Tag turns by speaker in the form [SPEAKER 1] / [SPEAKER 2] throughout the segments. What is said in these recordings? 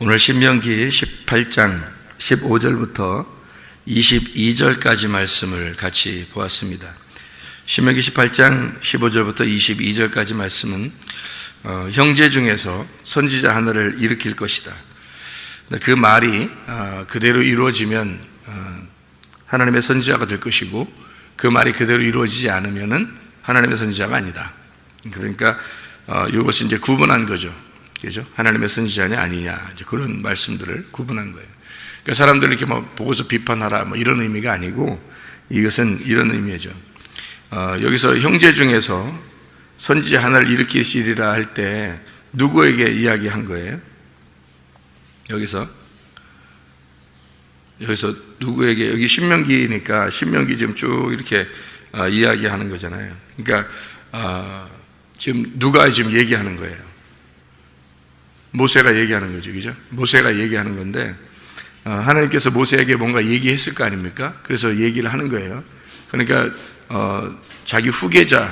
[SPEAKER 1] 오늘 신명기 18장 15절부터 22절까지 말씀을 같이 보았습니다. 신명기 18장 15절부터 22절까지 말씀은 형제 중에서 선지자 하나를 일으킬 것이다. 그 말이 그대로 이루어지면 하나님의 선지자가 될 것이고, 그 말이 그대로 이루어지지 않으면 하나님의 선지자가 아니다. 그러니까 이것이 이제 구분한 거죠. 그죠? 하나님의 선지자냐 아니냐, 이제 그런 말씀들을 구분한 거예요. 그러니까 사람들 이렇게 보고서 비판하라 이런 의미가 아니고, 이것은 이런 의미죠. 여기서 형제 중에서 선지자 하나를 일으키시리라 할 때 누구에게 이야기한 거예요? 여기서 누구에게? 여기 신명기니까 신명기 지금 쭉 이렇게 이야기하는 거잖아요. 그러니까 지금 누가 지금 얘기하는 거예요? 모세가 얘기하는 거죠, 그죠? 모세가 얘기하는 건데, 하나님께서 모세에게 뭔가 얘기했을 거 아닙니까? 그래서 얘기를 하는 거예요. 그러니까 자기 후계자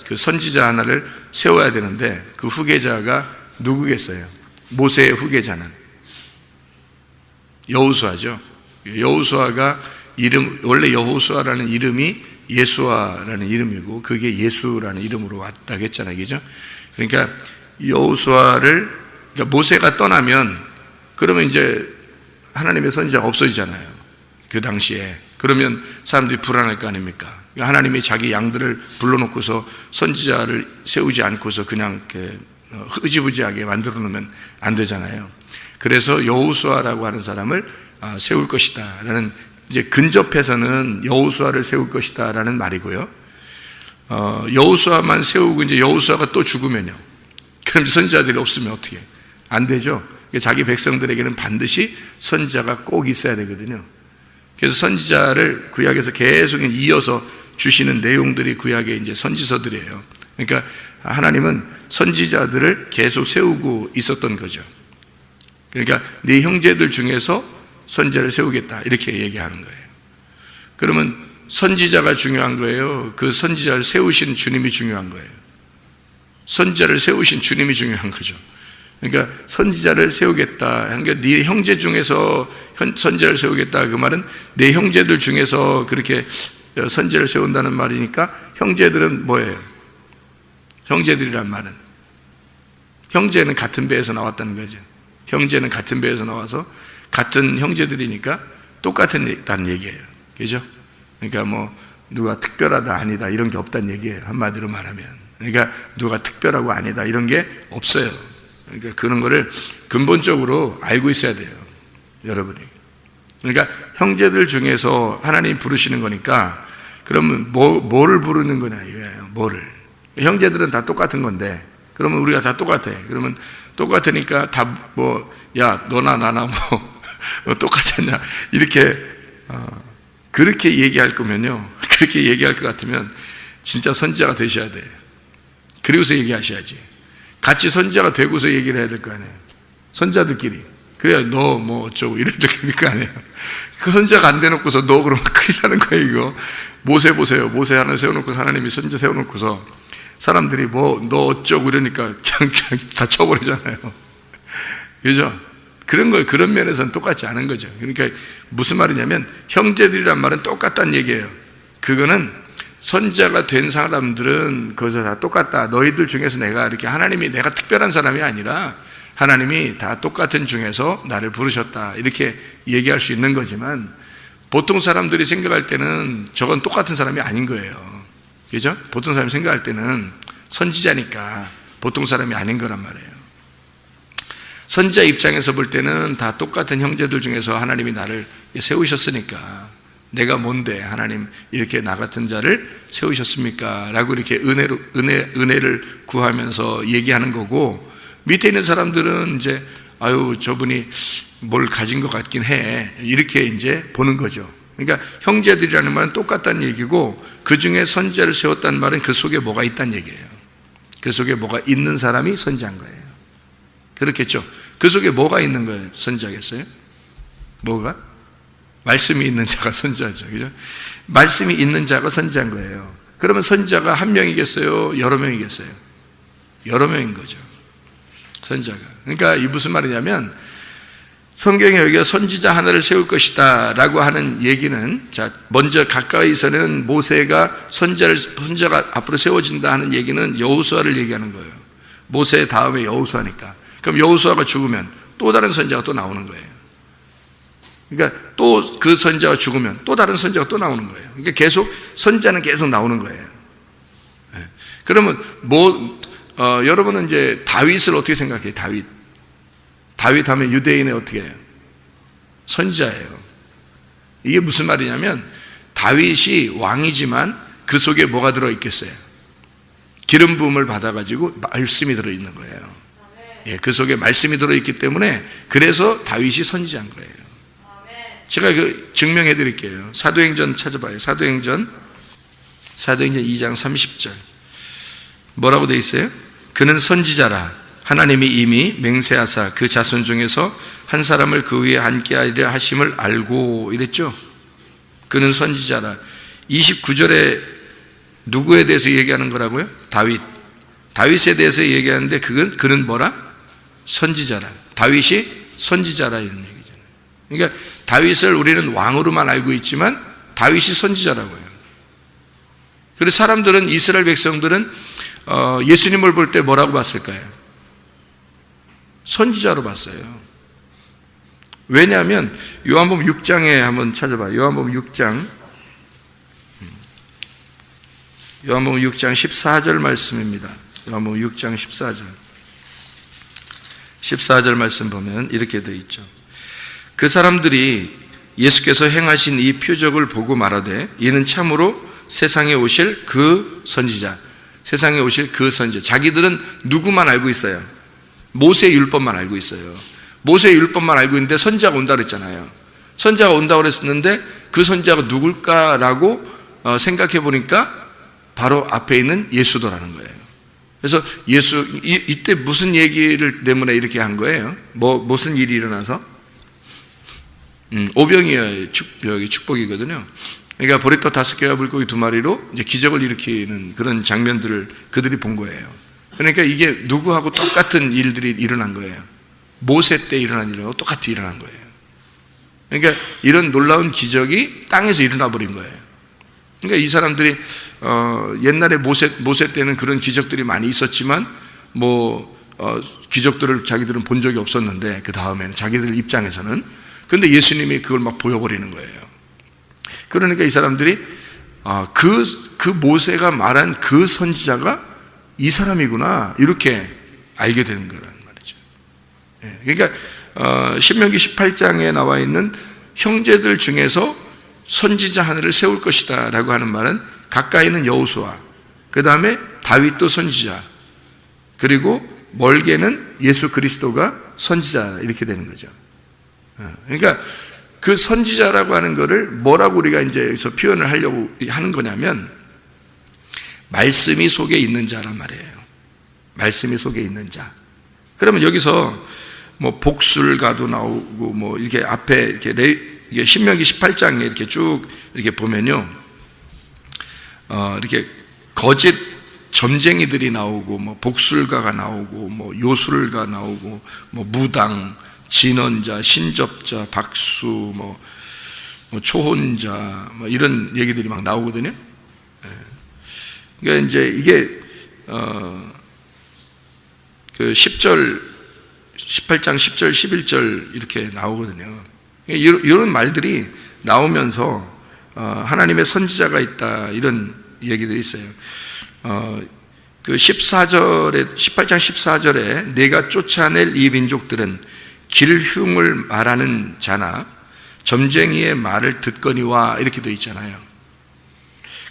[SPEAKER 1] 그 선지자 하나를 세워야 되는데, 그 후계자가 누구겠어요? 모세의 후계자는 여호수아죠. 여호수아가 원래 여호수아라는 이름이 예수아라는 이름이고, 그게 예수라는 이름으로 왔다고 했잖아요, 그죠? 그러니까 여호수아를, 그러니까 모세가 떠나면 그러면 이제 하나님의 선지자가 없어지잖아요, 그 당시에. 그러면 사람들이 불안할 거 아닙니까? 그러니까 하나님이 자기 양들을 불러놓고서 선지자를 세우지 않고서 그냥 이렇게 흐지부지하게 만들어 놓으면 안 되잖아요. 그래서 여호수아라고 하는 사람을 세울 것이다 라는, 이제 근접해서는 여호수아를 세울 것이다 라는 말이고요. 여호수아만 세우고 이제 여호수아가 또 죽으면요, 그럼 선지자들이 없으면 어떻게? 안 되죠. 자기 백성들에게는 반드시 선지자가 꼭 있어야 되거든요. 그래서 선지자를 구약에서 계속 이어서 주시는 내용들이 구약의 이제 선지서들이에요. 그러니까 하나님은 선지자들을 계속 세우고 있었던 거죠. 그러니까 네 형제들 중에서 선지자를 세우겠다, 이렇게 얘기하는 거예요. 그러면 선지자가 중요한 거예요? 그 선지자를 세우신 주님이 중요한 거예요? 선지자를 세우신 주님이 중요한 거죠. 그러니까 선지자를 세우겠다, 그러니까 네 형제 중에서 선지자를 세우겠다, 그 말은 네 형제들 중에서 그렇게 선지자를 세운다는 말이니까, 형제들은 뭐예요? 형제들이란 말은, 형제는 같은 배에서 나왔다는 거죠. 형제는 같은 배에서 나와서 같은 형제들이니까 똑같다는 얘기예요, 그죠? 그러니까 누가 특별하다 아니다 이런 게 없다는 얘기예요, 한마디로 말하면. 그러니까 누가 특별하고 아니다 이런 게 없어요. 그러니까 그런 거를 근본적으로 알고 있어야 돼요, 여러분이. 그러니까 형제들 중에서 하나님 부르시는 거니까, 그러면 뭐를 부르는 거냐 이거예요. 뭐를. 형제들은 다 똑같은 건데, 그러면 우리가 다 똑같아. 그러면 똑같으니까 다 야 너나 나나 똑같았냐 이렇게 그렇게 얘기할 거면요, 그렇게 얘기할 것 같으면 진짜 선지자가 되셔야 돼. 그리고서 얘기하셔야지. 같이 선지자가 되고서 얘기를 해야 될 거 아니에요, 선지자들끼리. 그래야 너 어쩌고 이래야 될 거 아니에요. 그 선지자가 안 돼놓고서 너 그러면 큰일 나는 거예요, 이거. 모세 보세요. 모세 하나 세워놓고, 하나님이 선지자 세워놓고서 사람들이 너 어쩌고 이러니까 그냥 다 쳐버리잖아요, 그죠? 그런 면에서는 똑같지 않은 거죠. 그러니까 무슨 말이냐면, 형제들이란 말은 똑같다는 얘기예요. 그거는 선지자가 된 사람들은 거기서 다 똑같다. 너희들 중에서 내가 특별한 사람이 아니라 하나님이 다 똑같은 중에서 나를 부르셨다, 이렇게 얘기할 수 있는 거지만, 보통 사람들이 생각할 때는 저건 똑같은 사람이 아닌 거예요, 그죠? 보통 사람이 생각할 때는 선지자니까 보통 사람이 아닌 거란 말이에요. 선지자 입장에서 볼 때는 다 똑같은 형제들 중에서 하나님이 나를 세우셨으니까, 내가 뭔데 하나님 이렇게 나 같은 자를 세우셨습니까? 라고 이렇게 은혜를 구하면서 얘기하는 거고, 밑에 있는 사람들은 이제 저분이 뭘 가진 것 같긴 해, 이렇게 이제 보는 거죠. 그러니까 형제들이라는 말은 똑같다는 얘기고, 그 중에 선지자를 세웠다는 말은 그 속에 뭐가 있다는 얘기예요. 그 속에 뭐가 있는 사람이 선지자인 거예요. 그렇겠죠? 그 속에 뭐가 있는 거예요? 선지자겠어요? 뭐가? 말씀이 있는 자가 선지자죠, 그죠? 말씀이 있는 자가 선지자인 거예요. 그러면 선지자가 한 명이겠어요? 여러 명이겠어요? 여러 명인 거죠. 선지자가. 그러니까 이 무슨 말이냐면 성경에 여기가 선지자 하나를 세울 것이다 라고 하는 얘기는, 자, 먼저 가까이서는 모세가 선지자가 앞으로 세워진다 하는 얘기는 여호수아를 얘기하는 거예요. 모세 다음에 여호수아니까. 그럼 여호수아가 죽으면 또 다른 선지자가 또 나오는 거예요. 그러니까 또 그 선지자가 죽으면 또 다른 선지자가 또 나오는 거예요. 그러니까 계속 선지자는 계속 나오는 거예요. 그러면 여러분은 이제 다윗을 어떻게 생각해요? 다윗 하면 유대인의 어떻게 해요? 선지자예요. 이게 무슨 말이냐면 다윗이 왕이지만 그 속에 뭐가 들어있겠어요? 기름 부음을 받아가지고 말씀이 들어있는 거예요. 예, 그 속에 말씀이 들어있기 때문에 그래서 다윗이 선지자인 거예요. 제가 증명해 드릴게요. 사도행전 찾아봐요. 사도행전 2장 30절 뭐라고 되어 있어요? 그는 선지자라 하나님이 이미 맹세하사 그 자손 중에서 한 사람을 그 위에 앉게 하리라 하심을 알고, 이랬죠. 그는 선지자라. 29절에 누구에 대해서 얘기하는 거라고요? 다윗에 대해서 얘기하는데 그는 뭐라? 선지자라. 다윗이 선지자라 이런 얘기잖아요. 그러니까 다윗을 우리는 왕으로만 알고 있지만 다윗이 선지자라고요. 그래서 사람들은, 이스라엘 백성들은 예수님을 볼 때 뭐라고 봤을까요? 선지자로 봤어요. 왜냐하면 요한복음 6장에 한번 찾아봐요. 요한복음 6장 14절 말씀입니다. 요한복음 6장 14절 말씀 보면 이렇게 되어 있죠. 그 사람들이 예수께서 행하신 이 표적을 보고 말하되 이는 참으로 세상에 오실 그 선지자, 세상에 오실 그 선지자. 자기들은 누구만 알고 있어요? 모세의 율법만 알고 있어요. 모세의 율법만 알고 있는데 선지자가 온다 그랬잖아요. 선지자가 온다고 그랬었는데 그 선지자가 누굴까라고 생각해 보니까 바로 앞에 있는 예수더라는 거예요. 그래서 이때 무슨 얘기를 때문에 이렇게 한 거예요? 무슨 일이 일어나서? 오병이어의 축복이거든요. 그러니까 보리떡 5개와 물고기 2마리로 이제 기적을 일으키는 그런 장면들을 그들이 본 거예요. 그러니까 이게 누구하고 똑같은 일들이 일어난 거예요. 모세 때 일어난 일하고 똑같이 일어난 거예요. 그러니까 이런 놀라운 기적이 땅에서 일어나 버린 거예요. 그러니까 이 사람들이 옛날에 모세 때는 그런 기적들이 많이 있었지만 기적들을 자기들은 본 적이 없었는데 그 다음에는 자기들 입장에서는, 근데 예수님이 그걸 막 보여버리는 거예요. 그러니까 이 사람들이 그 모세가 말한 그 선지자가 이 사람이구나 이렇게 알게 되는 거란 말이죠. 그러니까 신명기 18장에 나와 있는 형제들 중에서 선지자 하나를 세울 것이다 라고 하는 말은 가까이는 여호수아, 그 다음에 다윗도 선지자, 그리고 멀게는 예수 그리스도가 선지자, 이렇게 되는 거죠. 그러니까 그 선지자라고 하는 거를 뭐라고 우리가 이제 여기서 표현을 하려고 하는 거냐면 말씀이 속에 있는 자란 말이에요. 말씀이 속에 있는 자. 그러면 여기서 복술가도 나오고 이렇게 앞에 이게 신명기 18장에 이렇게 쭉 이렇게 보면요, 이렇게 거짓 점쟁이들이 나오고 복술가가 나오고 요술가 나오고 무당, 진언자, 신접자, 박수, 초혼자, 이런 얘기들이 막 나오거든요. 그러니까 이제 이게 그 18장 10절, 11절 이렇게 나오거든요. 이런 말들이 나오면서 하나님의 선지자가 있다 이런 얘기들이 있어요. 그 18장 14절에 내가 쫓아낼 이 민족들은 길흉을 말하는 자나 점쟁이의 말을 듣거니와 이렇게 되어 있잖아요.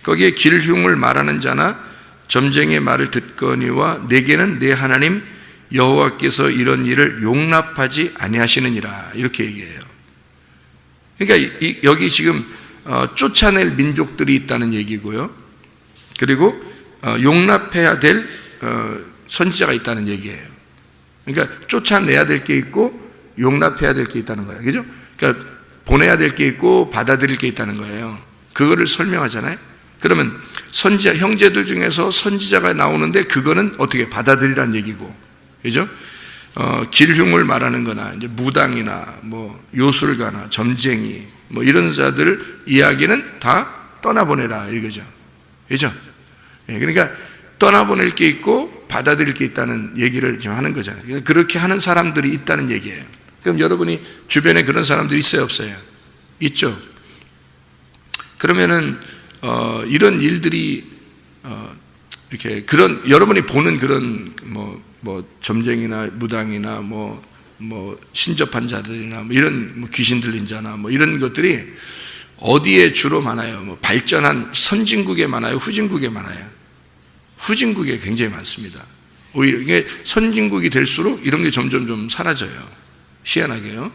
[SPEAKER 1] 거기에 길흉을 말하는 자나 점쟁이의 말을 듣거니와 내게는 내 하나님 여호와께서 이런 일을 용납하지 아니하시느니라 이렇게 얘기해요. 그러니까 여기 지금 쫓아낼 민족들이 있다는 얘기고요, 그리고 용납해야 될 선지자가 있다는 얘기예요. 그러니까 쫓아내야 될 게 있고 용납해야 될 게 있다는 거예요. 그죠? 그러니까 보내야 될 게 있고 받아들일 게 있다는 거예요. 그거를 설명하잖아요. 그러면 선지자, 형제들 중에서 선지자가 나오는데 그거는 어떻게 받아들이라는 얘기고, 그죠? 길흉을 말하는 거나 이제 무당이나 뭐 요술가나 점쟁이 뭐 이런 자들 이야기는 다 떠나보내라 이거죠. 그죠? 그러니까 떠나보낼 게 있고 받아들일 게 있다는 얘기를 지금 하는 거잖아요. 그렇게 하는 사람들이 있다는 얘기예요. 그럼 여러분이 주변에 그런 사람들이 있어요, 없어요? 있죠. 그러면은 이런 일들이 이렇게 그런 여러분이 보는 그런 뭐 점쟁이나 무당이나 뭐 신접한 자들이나 뭐 이런 뭐 귀신 들린 자나 뭐 이런 것들이 어디에 주로 많아요? 뭐 발전한 선진국에 많아요? 후진국에 많아요? 후진국에 굉장히 많습니다. 오히려 이게 선진국이 될수록 이런 게 점점 좀 사라져요. 희한하게요.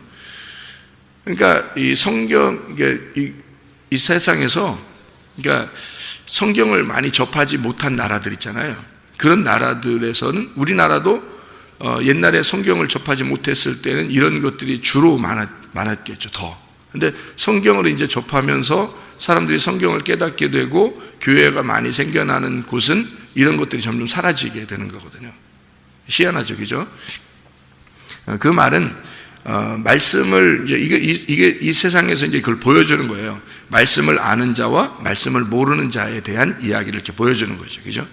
[SPEAKER 1] 그러니까 이 성경 이 세상에서 그러니까 성경을 많이 접하지 못한 나라들 있잖아요. 그런 나라들에서는 우리나라도 옛날에 성경을 접하지 못했을 때는 이런 것들이 주로 많았겠죠. 더. 근데 성경을 이제 접하면서 사람들이 성경을 깨닫게 되고 교회가 많이 생겨나는 곳은 이런 것들이 점점 사라지게 되는 거거든요. 희한하죠, 그죠? 그 말은 말씀을 이게 이 세상에서 이제 그걸 보여주는 거예요. 말씀을 아는 자와 말씀을 모르는 자에 대한 이야기를 이렇게 보여주는 거죠, 그죠?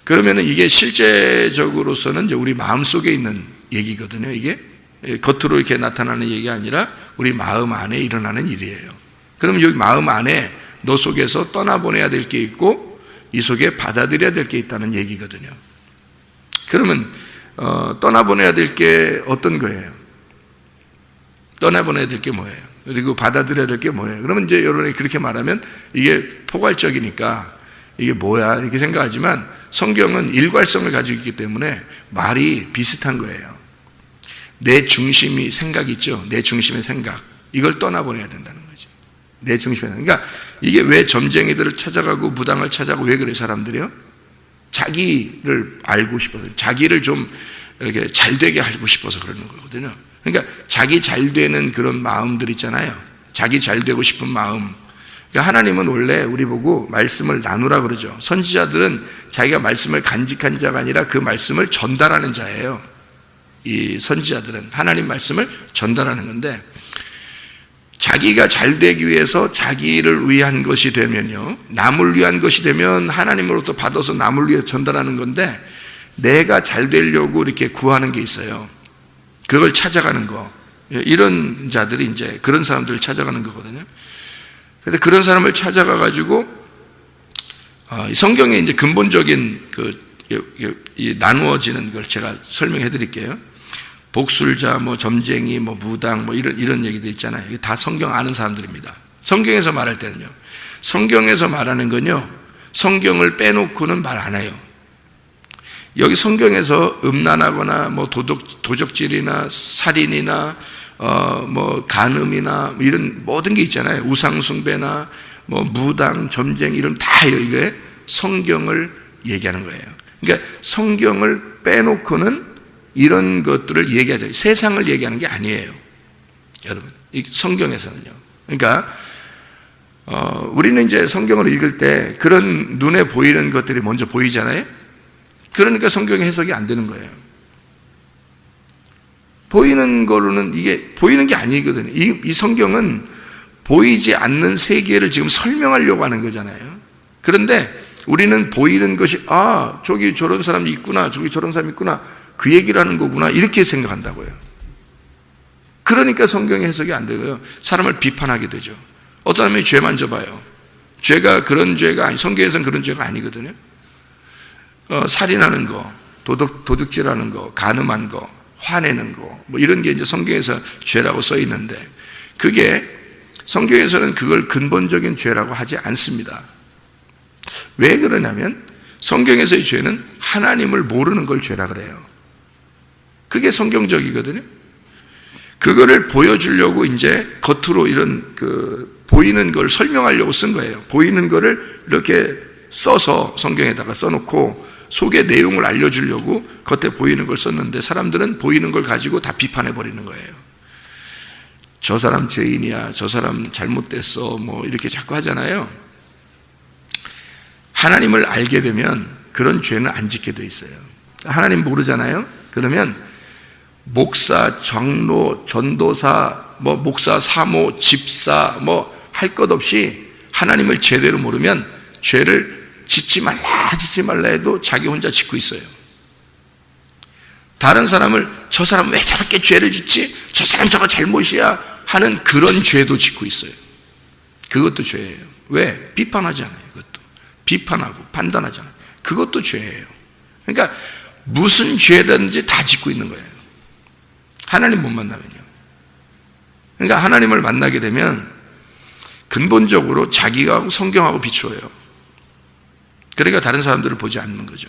[SPEAKER 1] 그러면은 이게 실제적으로서는 이제 우리 마음 속에 있는 얘기거든요. 이게 겉으로 이렇게 나타나는 얘기가 아니라 우리 마음 안에 일어나는 일이에요. 그러면 여기 마음 안에 너 속에서 떠나보내야 될 게 있고 이 속에 받아들여야 될 게 있다는 얘기거든요. 그러면 떠나보내야 될 게 어떤 거예요? 떠나보내야 될 게 뭐예요? 그리고 받아들여야 될 게 뭐예요? 그러면 이제 여러분이 그렇게 말하면 이게 포괄적이니까 이게 뭐야 이렇게 생각하지만 성경은 일괄성을 가지고 있기 때문에 말이 비슷한 거예요. 내 중심이 생각 있죠? 내 중심의 생각 이걸 떠나보내야 된다는 거죠. 내 중심의 생각. 그러니까 이게 왜 점쟁이들을 찾아가고 무당을 찾아가고 왜 그래 사람들이요? 자기를 알고 싶어서 자기를 좀 이렇게 잘되게 알고 싶어서 그러는 거거든요. 그러니까 자기 잘되는 그런 마음들 있잖아요. 자기 잘되고 싶은 마음. 그러니까 하나님은 원래 우리 보고 말씀을 나누라 그러죠. 선지자들은 자기가 말씀을 간직한 자가 아니라 그 말씀을 전달하는 자예요. 이 선지자들은 하나님 말씀을 전달하는 건데 자기가 잘되기 위해서 자기를 위한 것이 되면요 남을 위한 것이 되면 하나님으로부터 받아서 남을 위해 전달하는 건데 내가 잘 되려고 이렇게 구하는 게 있어요. 그걸 찾아가는 거. 이런 자들이 이제 그런 사람들을 찾아가는 거거든요. 그런데 그런 사람을 찾아가 가지고 성경에 이제 근본적인 이 나누어지는 걸 제가 설명해 드릴게요. 복술자, 뭐 점쟁이, 뭐 무당, 뭐 이런 얘기도 있잖아요. 이게 다 성경 아는 사람들입니다. 성경에서 말할 때는요. 성경에서 말하는 건요. 성경을 빼놓고는 말 안 해요. 여기 성경에서 음란하거나 뭐 도적질이나 살인이나 뭐 간음이나 뭐 이런 모든 게 있잖아요. 우상숭배나 뭐 무당, 점쟁이 이런 다 이게 성경을 얘기하는 거예요. 그러니까 성경을 빼놓고는 이런 것들을 얘기하죠. 세상을 얘기하는 게 아니에요. 여러분, 이 성경에서는요. 그러니까 우리는 이제 성경을 읽을 때 그런 눈에 보이는 것들이 먼저 보이잖아요. 그러니까 성경의 해석이 안 되는 거예요. 보이는 거로는 이게 보이는 게 아니거든요. 이 성경은 보이지 않는 세계를 지금 설명하려고 하는 거잖아요. 그런데 우리는 보이는 것이 저기 저런 사람이 있구나, 저기 저런 사람이 있구나, 그 얘기를 하는 거구나 이렇게 생각한다고요. 그러니까 성경의 해석이 안 되고요. 사람을 비판하게 되죠. 어떤 사람이 죄만 져봐요. 죄가 그런 죄가 성경에서는 그런 죄가 아니거든요. 살인하는 거, 도둑질하는 거, 간음한 거, 화내는 거, 뭐 이런 게 이제 성경에서 죄라고 써 있는데 그게 성경에서는 그걸 근본적인 죄라고 하지 않습니다. 왜 그러냐면 성경에서의 죄는 하나님을 모르는 걸 죄라 그래요. 그게 성경적이거든요. 그거를 보여주려고 이제 겉으로 이런 보이는 걸 설명하려고 쓴 거예요. 보이는 거를 이렇게 써서 성경에다가 써놓고 속의 내용을 알려주려고 겉에 보이는 걸 썼는데 사람들은 보이는 걸 가지고 다 비판해버리는 거예요. 저 사람 죄인이야, 저 사람 잘못됐어, 뭐 이렇게 자꾸 하잖아요. 하나님을 알게 되면 그런 죄는 안 짓게 돼 있어요. 하나님 모르잖아요. 그러면 목사, 장로, 전도사, 목사, 사모, 집사 할 것 없이 하나님을 제대로 모르면 죄를 짓지 말라 해도 자기 혼자 짓고 있어요. 다른 사람을 저 사람 왜 저렇게 죄를 짓지? 저 사람 저거 잘못이야 하는 그런 죄도 짓고 있어요. 그것도 죄예요. 왜? 비판하지 않아요. 그것도 비판하고 판단하잖아요. 그것도 죄예요. 그러니까 무슨 죄든지 다 짓고 있는 거예요. 하나님 못 만나면요. 그러니까 하나님을 만나게 되면 근본적으로 자기가 성경하고 비추어요. 그러니까 다른 사람들을 보지 않는 거죠.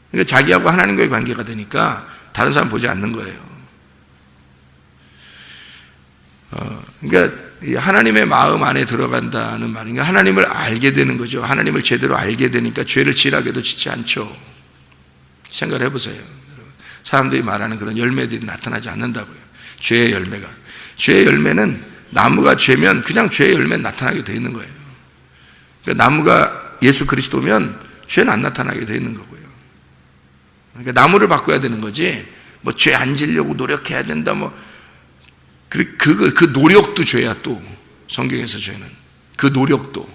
[SPEAKER 1] 그러니까 자기하고 하나님과의 관계가 되니까 다른 사람 보지 않는 거예요. 그러니까 하나님의 마음 안에 들어간다는 말인가, 하나님을 알게 되는 거죠. 하나님을 제대로 알게 되니까 죄를 지나게도 짓지 않죠. 생각을 해보세요. 사람들이 말하는 그런 열매들이 나타나지 않는다고요. 죄의 열매가. 죄의 열매는 나무가 죄면 그냥 죄의 열매는 나타나게 되어 있는 거예요. 그러니까 나무가 예수 그리스도면 죄는 안 나타나게 되어 있는 거고요. 그러니까 나무를 바꿔야 되는 거지, 죄 안 지려고 노력해야 된다, 그 노력도 죄야. 또 성경에서 죄는 그 노력도,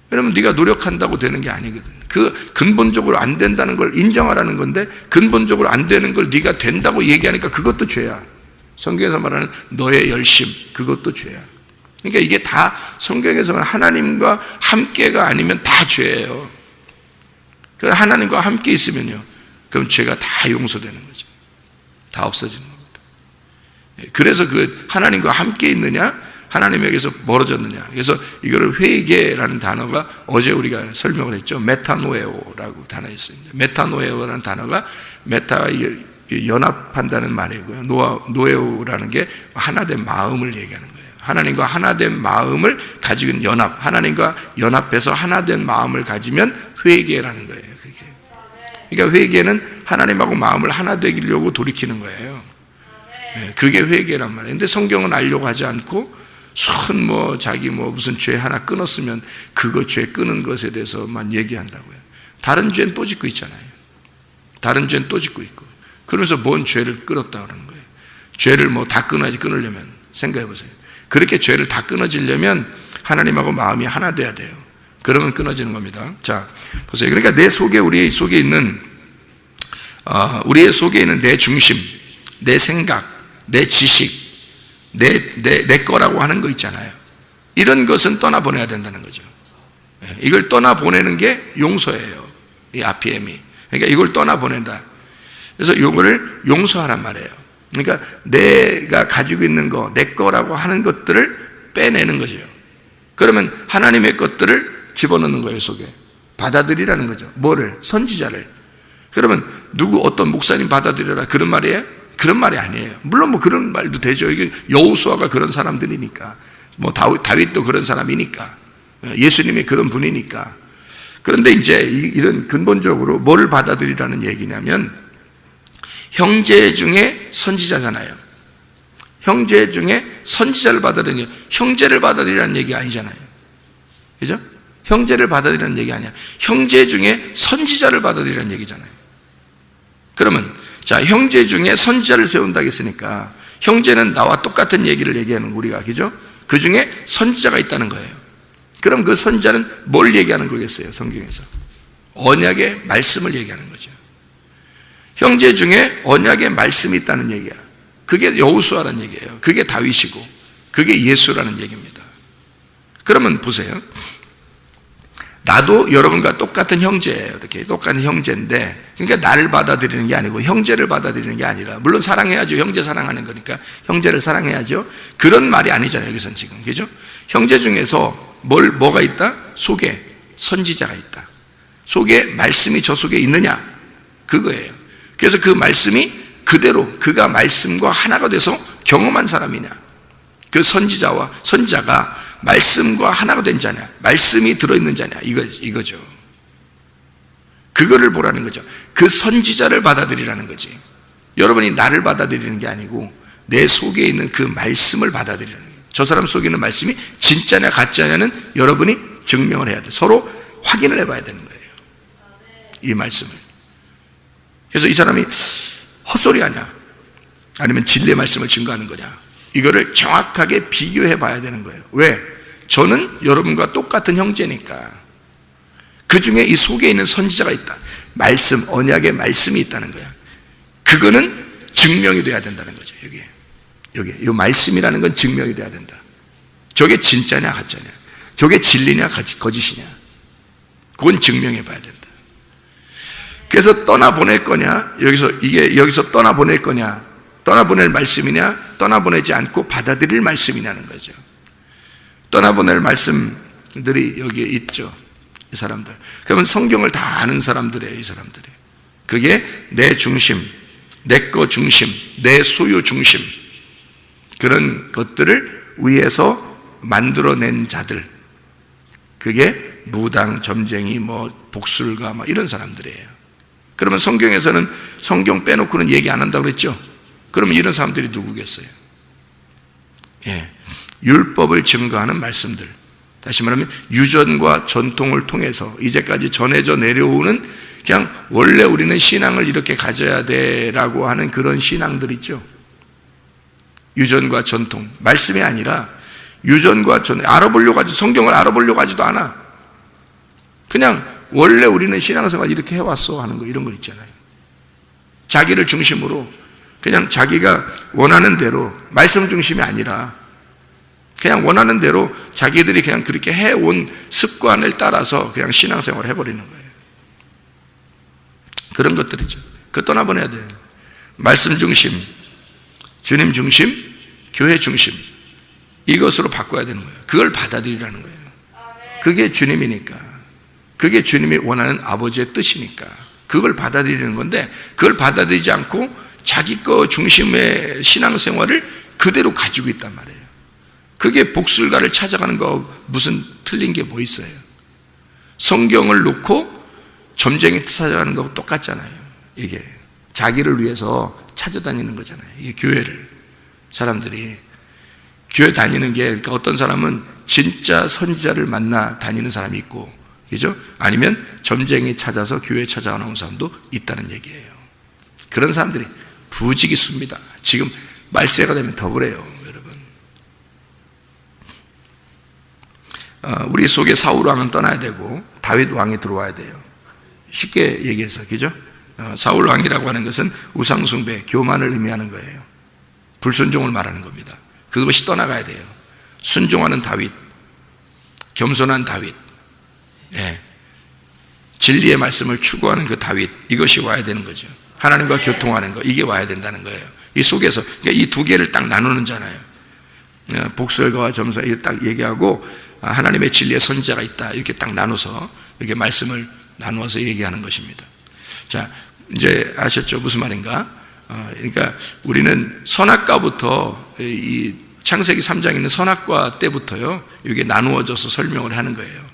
[SPEAKER 1] 왜냐면 네가 노력한다고 되는 게 아니거든. 그 근본적으로 안 된다는 걸 인정하라는 건데, 근본적으로 안 되는 걸 네가 된다고 얘기하니까 그것도 죄야. 성경에서 말하는 너의 열심, 그것도 죄야. 그러니까 이게 다 성경에서는 하나님과 함께가 아니면 다 죄예요. 그래서 하나님과 함께 있으면요, 그럼 죄가 다 용서되는 거죠. 다 없어지는 겁니다. 그래서 그 하나님과 함께 있느냐, 하나님에게서 멀어졌느냐. 그래서 이거를 회개라는 단어가 어제 우리가 설명을 했죠. 메타노에오라고 단어가 있습니다. 메타노에오라는 단어가 연합한다는 말이고요. 노에오라는 게 하나된 마음을 얘기하는 거예요. 하나님과 하나된 마음을 가지고 있는 연합, 하나님과 연합해서 하나된 마음을 가지면 회개라는 거예요. 그게. 그러니까 회개는 하나님하고 마음을 하나 되기려고 돌이키는 거예요. 그게 회개란 말이에요. 근데 성경은 알려고 하지 않고 자기 무슨 죄 하나 끊었으면 그거 죄 끊은 것에 대해서만 얘기한다고요. 다른 죄는 또 짓고 있잖아요. 다른 죄는 또 짓고 있고. 그러면서 뭔 죄를 끊었다 그러는 거예요. 죄를 다 끊으려면 생각해 보세요. 그렇게 죄를 다 끊어지려면 하나님하고 마음이 하나 돼야 돼요. 그러면 끊어지는 겁니다. 자, 보세요. 그러니까 내 속에, 우리의 속에 있는 내 중심, 내 생각, 내 지식, 내 거라고 하는 거 있잖아요. 이런 것은 떠나보내야 된다는 거죠. 이걸 떠나보내는 게 용서예요. 이 RPM이. 그러니까 이걸 떠나보낸다. 그래서 이거를 용서하란 말이에요. 그러니까 내가 가지고 있는 거, 내 거라고 하는 것들을 빼내는 거죠. 그러면 하나님의 것들을 집어넣는 거예요, 속에. 받아들이라는 거죠. 뭐를? 선지자를. 그러면 어떤 목사님 받아들여라, 그런 말이에요? 그런 말이 아니에요. 물론 그런 말도 되죠. 이게 여호수아가 그런 사람들이니까, 다윗도 그런 사람이니까, 예수님이 그런 분이니까. 그런데 이제 이런 근본적으로 뭐를 받아들이라는 얘기냐면, 형제 중에 선지자잖아요. 형제 중에 선지자를 받아들이는 게 형제를 받아들이라는 얘기 아니잖아요. 그죠? 형제를 받아들이라는 얘기 아니야. 형제 중에 선지자를 받아들이라는 얘기잖아요. 그러면 자, 형제 중에 선지자를 세운다고 했으니까 형제는 나와 똑같은 얘기를 얘기하는 우리가, 그죠? 그 중에 선지자가 있다는 거예요. 그럼 그 선지자는 뭘 얘기하는 거겠어요? 성경에서 언약의 말씀을 얘기하는 거죠. 형제 중에 언약의 말씀이 있다는 얘기야. 그게 여호수아라는 얘기예요. 그게 다윗이고 그게 예수라는 얘기입니다. 그러면 보세요. 나도 여러분과 똑같은 형제예요. 이렇게 똑같은 형제인데, 그러니까 나를 받아들이는 게 아니고 형제를 받아들이는 게 아니라, 물론 사랑해야죠. 형제 사랑하는 거니까 형제를 사랑해야죠. 그런 말이 아니잖아요, 여기선 지금. 그죠? 형제 중에서 뭐가 있다? 속에 선지자가 있다. 속에 말씀이 저 속에 있느냐? 그거예요. 그래서 그 말씀이 그대로 그가 말씀과 하나가 돼서 경험한 사람이냐? 그 선지자가 말씀과 하나가 된 자냐, 말씀이 들어있는 자냐, 이거죠. 그거를 보라는 거죠. 그 선지자를 받아들이라는 거지. 여러분이 나를 받아들이는 게 아니고 내 속에 있는 그 말씀을 받아들이라는 거예요. 저 사람 속에 있는 말씀이 진짜냐 가짜냐는 여러분이 증명을 해야 돼. 서로 확인을 해봐야 되는 거예요, 이 말씀을. 그래서 이 사람이 헛소리 하냐, 아니면 진리의 말씀을 증거하는 거냐, 이거를 정확하게 비교해 봐야 되는 거예요. 왜? 저는 여러분과 똑같은 형제니까. 그 중에 이 속에 있는 선지자가 있다. 말씀, 언약의 말씀이 있다는 거야. 그거는 증명이 돼야 된다는 거죠. 여기 이 말씀이라는 건 증명이 돼야 된다. 저게 진짜냐 가짜냐, 저게 진리냐 거짓이냐, 그건 증명해 봐야 된다. 그래서 떠나보낼 거냐, 여기서 떠나보낼 거냐, 떠나보낼 말씀이냐, 떠나보내지 않고 받아들일 말씀이냐는 거죠. 떠나보낼 말씀들이 여기에 있죠, 이 사람들. 그러면 성경을 다 아는 사람들이에요, 이 사람들이. 그게 내 중심, 내 거 중심, 내 소유 중심, 그런 것들을 위해서 만들어낸 자들, 그게 무당, 점쟁이, 복술가 이런 사람들이에요. 그러면 성경에서는 성경 빼놓고는 얘기 안 한다고 그랬죠? 그러면 이런 사람들이 누구겠어요? 율법을 증거하는 말씀들, 다시 말하면 유전과 전통을 통해서 이제까지 전해져 내려오는, 그냥 원래 우리는 신앙을 이렇게 가져야 돼라고 하는 그런 신앙들 있죠. 유전과 전통, 말씀이 아니라 유전과 전통, 알아보려고 하지, 성경을 알아보려고 하지도 않아. 그냥 원래 우리는 신앙생활 이렇게 해왔어 하는 거, 이런 거 있잖아요. 자기를 중심으로 그냥 자기가 원하는 대로, 말씀 중심이 아니라 그냥 원하는 대로 자기들이 그냥 그렇게 해온 습관을 따라서 그냥 신앙생활을 해버리는 거예요. 그런 것들이죠. 그거 떠나보내야 돼요. 말씀 중심, 주님 중심, 교회 중심, 이것으로 바꿔야 되는 거예요. 그걸 받아들이라는 거예요. 그게 주님이니까, 그게 주님이 원하는 아버지의 뜻이니까 그걸 받아들이는 건데, 그걸 받아들이지 않고 자기 거 중심의 신앙생활을 그대로 가지고 있단 말이에요. 그게 복술가를 찾아가는 거 무슨 틀린 게 뭐 있어요? 성경을 놓고 점쟁이 찾아가는 거하고 똑같잖아요. 이게 자기를 위해서 찾아다니는 거잖아요. 이게 교회를, 사람들이 교회 다니는 게, 그러니까 어떤 사람은 진짜 선지자를 만나 다니는 사람이 있고, 그죠? 아니면 점쟁이 찾아서 교회 찾아오는 사람도 있다는 얘기예요. 그런 사람들이 부지기수입니다. 지금 말세가 되면 더 그래요, 여러분. 우리 속에 사울 왕은 떠나야 되고 다윗 왕이 들어와야 돼요. 쉽게 얘기해서, 그죠? 사울 왕이라고 하는 것은 우상숭배, 교만을 의미하는 거예요. 불순종을 말하는 겁니다. 그것이 떠나가야 돼요. 순종하는 다윗, 겸손한 다윗, 진리의 말씀을 추구하는 그 다윗, 이것이 와야 되는 거죠. 하나님과 교통하는 거, 이게 와야 된다는 거예요. 이 속에서, 그러니까 이 두 개를 딱 나누는잖아요. 복술가와 점사, 이렇게 딱 얘기하고, 하나님의 진리의 선지자가 있다, 이렇게 딱 나눠서 이렇게 말씀을 나누어서 얘기하는 것입니다. 자, 이제 아셨죠? 무슨 말인가? 그러니까 우리는 선악과부터, 이 창세기 3장에 있는 선악과 때부터요, 이게 나누어져서 설명을 하는 거예요.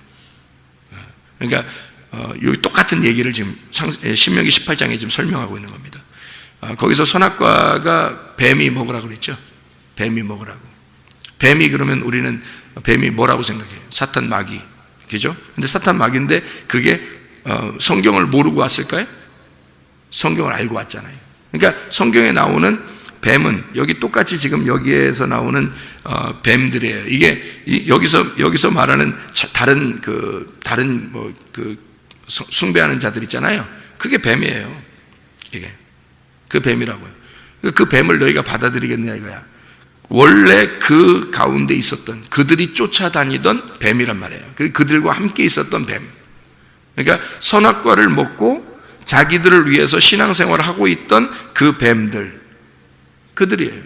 [SPEAKER 1] 그러니까 여기 똑같은 얘기를 지금 신명기 18장에 지금 설명하고 있는 겁니다. 거기서 선악과가 뱀이 먹으라고 그랬죠. 뱀이 먹으라고. 뱀이, 그러면 우리는 뱀이 뭐라고 생각해요? 사탄 마귀, 그죠? 근데 사탄 마귀인데 그게 성경을 모르고 왔을까요? 성경을 알고 왔잖아요. 그러니까 성경에 나오는 뱀은 여기 똑같이 지금 여기에서 나오는 뱀들이에요. 이게 여기서 말하는 다른 숭배하는 자들 있잖아요. 그게 뱀이에요. 이게 그 뱀이라고요. 그 뱀을 너희가 받아들이겠느냐 이거야. 원래 그 가운데 있었던, 그들이 쫓아다니던 뱀이란 말이에요. 그들과 함께 있었던 뱀. 그러니까 선악과를 먹고 자기들을 위해서 신앙생활을 하고 있던 그 뱀들, 그들이에요.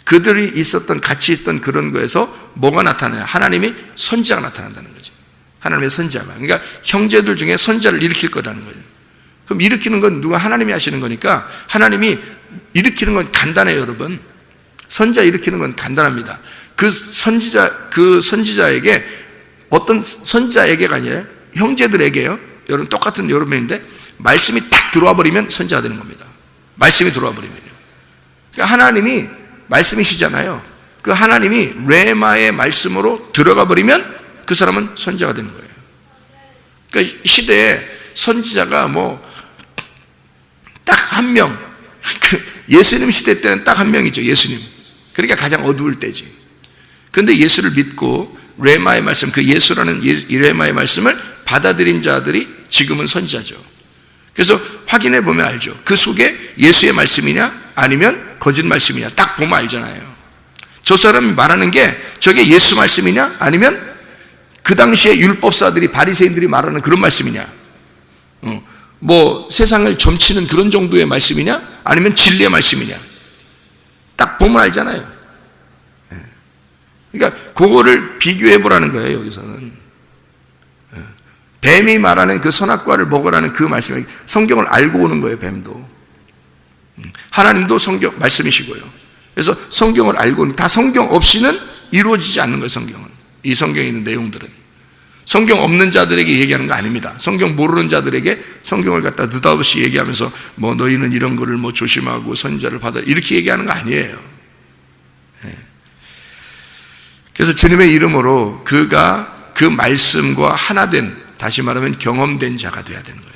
[SPEAKER 1] 그들이 있었던, 같이 있던 그런 거에서 뭐가 나타나요? 하나님이 선지자가 나타난다는 거죠. 하나님의 선지자가. 그러니까 형제들 중에 선지자를 일으킬 거라는 거예요. 그럼 일으키는 건 누가? 하나님이 하시는 거니까, 하나님이 일으키는 건 간단해요, 여러분. 선지자 일으키는 건 간단합니다. 그 선지자에게, 어떤 선지자에게가 아니라 형제들에게요, 여러분 똑같은 여러분인데 말씀이 탁 들어와 버리면 선지자가 되는 겁니다. 말씀이 들어와 버리면요. 그러니까 하나님이 말씀이시잖아요. 그 하나님이 레마의 말씀으로 들어가 버리면 그 사람은 선지자가 되는 거예요. 그러니까 시대에 선지자가 딱 한 명. 예수님 시대 때는 딱 한 명이죠. 예수님. 그러니까 가장 어두울 때지. 그런데 예수를 믿고 레마의 말씀, 그 예수라는 레마의 말씀을 받아들인 자들이 지금은 선지자죠. 그래서 확인해 보면 알죠. 그 속에 예수의 말씀이냐 아니면 거짓 말씀이냐 딱 보면 알잖아요. 저 사람이 말하는 게 저게 예수 말씀이냐 아니면 그 당시에 율법사들이 바리새인들이 말하는 그런 말씀이냐, 뭐 세상을 점치는 그런 정도의 말씀이냐 아니면 진리의 말씀이냐 딱 보면 알잖아요. 그러니까 그거를 비교해 보라는 거예요. 여기서는 뱀이 말하는 그 선악과를 먹으라는 그 말씀이 성경을 알고 오는 거예요. 뱀도 하나님도 성경 말씀이시고요. 그래서 성경을 알고, 다 성경 없이는 이루어지지 않는 거예요. 성경은, 이 성경에 있는 내용들은 성경 없는 자들에게 얘기하는 거 아닙니다. 성경 모르는 자들에게 성경을 갖다 느닷없이 얘기하면서 뭐 너희는 이런 거를 뭐 조심하고 선지자를 받아 이렇게 얘기하는 거 아니에요. 그래서 주님의 이름으로 그가 그 말씀과 하나 된, 다시 말하면 경험된 자가 돼야 되는 거예요.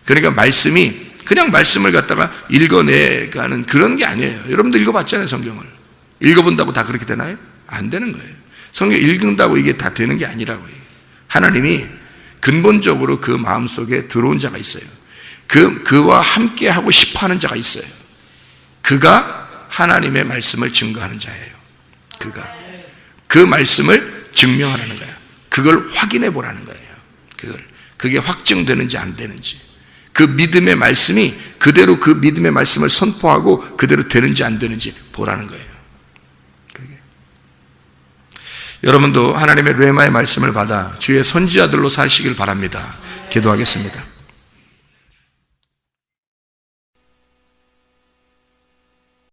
[SPEAKER 1] 그러니까 말씀이 그냥 말씀을 갖다가 읽어내가는 그런 게 아니에요. 여러분들 읽어봤잖아요. 성경을 읽어본다고 다 그렇게 되나요? 안 되는 거예요. 성경 읽는다고 이게 다 되는 게 아니라고요. 하나님이 근본적으로 그 마음속에 들어온 자가 있어요. 그와 함께 하고 싶어 하는 자가 있어요. 그가 하나님의 말씀을 증거하는 자예요. 그가 그 말씀을 증명하라는 거예요. 그걸 확인해 보라는 거예요. 그게 확증되는지 안 되는지, 그 믿음의 말씀이 그대로 그 믿음의 말씀을 선포하고 그대로 되는지 안 되는지 보라는 거예요. 여러분도 하나님의 레마의 말씀을 받아 주의 선지자들로 사시길 바랍니다. 기도하겠습니다.